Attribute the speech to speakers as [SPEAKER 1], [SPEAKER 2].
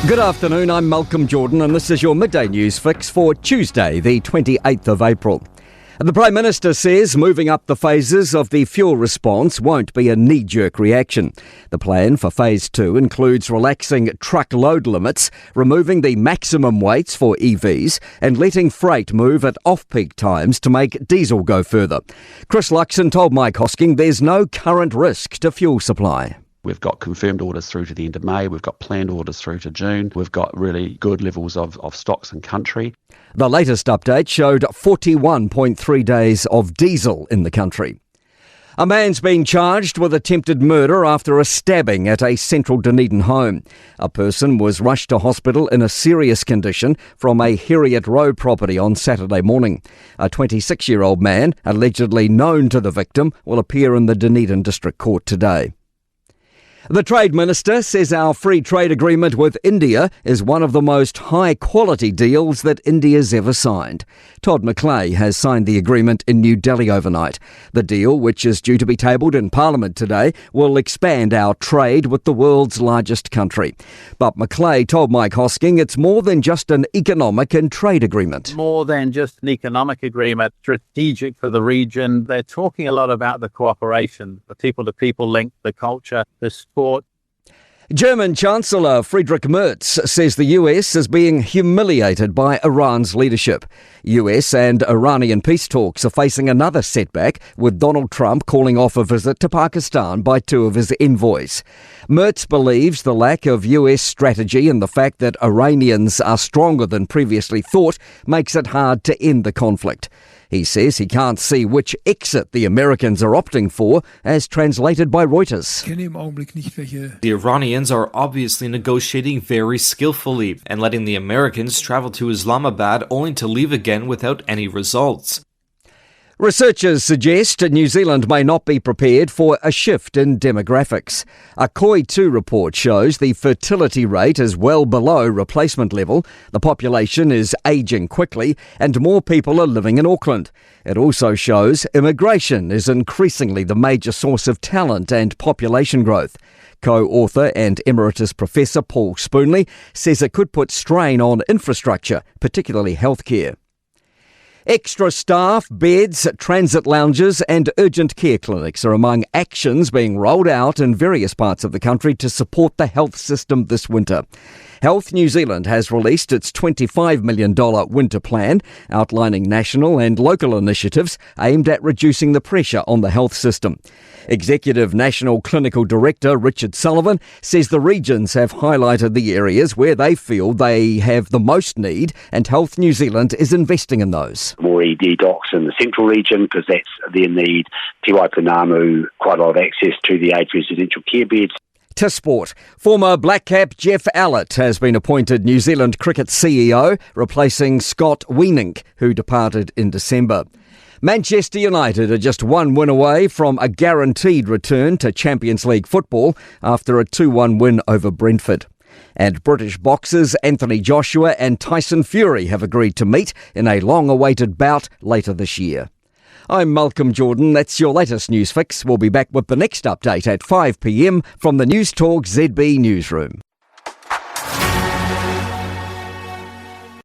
[SPEAKER 1] Good afternoon, I'm Malcolm Jordan and this is your Midday News Fix for Tuesday, the 28th of April. The Prime Minister says moving up the phases of the fuel response won't be a knee-jerk reaction. The plan for Phase 2 includes relaxing truck load limits, removing the maximum weights for EVs and letting freight move at off-peak times to make diesel go further. Chris Luxon told Mike Hosking there's no current risk to fuel supply.
[SPEAKER 2] We've got confirmed orders through to the end of May. We've got planned orders through to June. We've got really good levels of stocks in country.
[SPEAKER 1] The latest update showed 41.3 days of diesel in the country. A man's been charged with attempted murder after a stabbing at a central Dunedin home. A person was rushed to hospital in a serious condition from a Heriot Road property on Saturday morning. A 26-year-old man, allegedly known to the victim, will appear in the Dunedin District Court today. The Trade Minister says our free trade agreement with India is one of the most high-quality deals that India's ever signed. Todd McClay has signed the agreement in New Delhi overnight. The deal, which is due to be tabled in Parliament today, will expand our trade with the world's largest country. But McClay told Mike Hosking it's more than just an economic and trade agreement.
[SPEAKER 3] More than just an economic agreement, strategic for the region. They're talking a lot about the cooperation, the people-to-people link, the culture, the sport.
[SPEAKER 1] German Chancellor Friedrich Merz says the US is being humiliated by Iran's leadership. US and Iranian peace talks are facing another setback, with Donald Trump calling off a visit to Pakistan by two of his envoys. Merz believes the lack of US strategy and the fact that Iranians are stronger than previously thought makes it hard to end the conflict. He says he can't see which exit the Americans are opting for, as translated by Reuters.
[SPEAKER 4] The Iranians are obviously negotiating very skillfully and letting the Americans travel to Islamabad only to leave again without any results.
[SPEAKER 1] Researchers suggest New Zealand may not be prepared for a shift in demographics. A COI 2 report shows the fertility rate is well below replacement level, the population is ageing quickly, and more people are living in Auckland. It also shows immigration is increasingly the major source of talent and population growth. Co-author and Emeritus Professor Paul Spoonley says it could put strain on infrastructure, particularly healthcare. Extra staff, beds, transit lounges and urgent care clinics are among actions being rolled out in various parts of the country to support the health system this winter. Health New Zealand has released its $25 million winter plan, outlining national and local initiatives aimed at reducing the pressure on the health system. Executive National Clinical Director Richard Sullivan says the regions have highlighted the areas where they feel they have the most need, and Health New Zealand is investing in those.
[SPEAKER 5] More ED docs in the central region because that's their need. Te Waipounamu, quite a lot of access to the aged residential care beds.
[SPEAKER 1] To sport, former Black Cap Jeff Allett has been appointed New Zealand cricket CEO, replacing Scott Wienink, who departed in December. Manchester United are just one win away from a guaranteed return to Champions League football after a 2-1 win over Brentford. And British boxers Anthony Joshua and Tyson Fury have agreed to meet in a long-awaited bout later this year. I'm Malcolm Jordan. That's your latest news fix. We'll be back with the next update at 5 p.m. from the Newstalk ZB newsroom.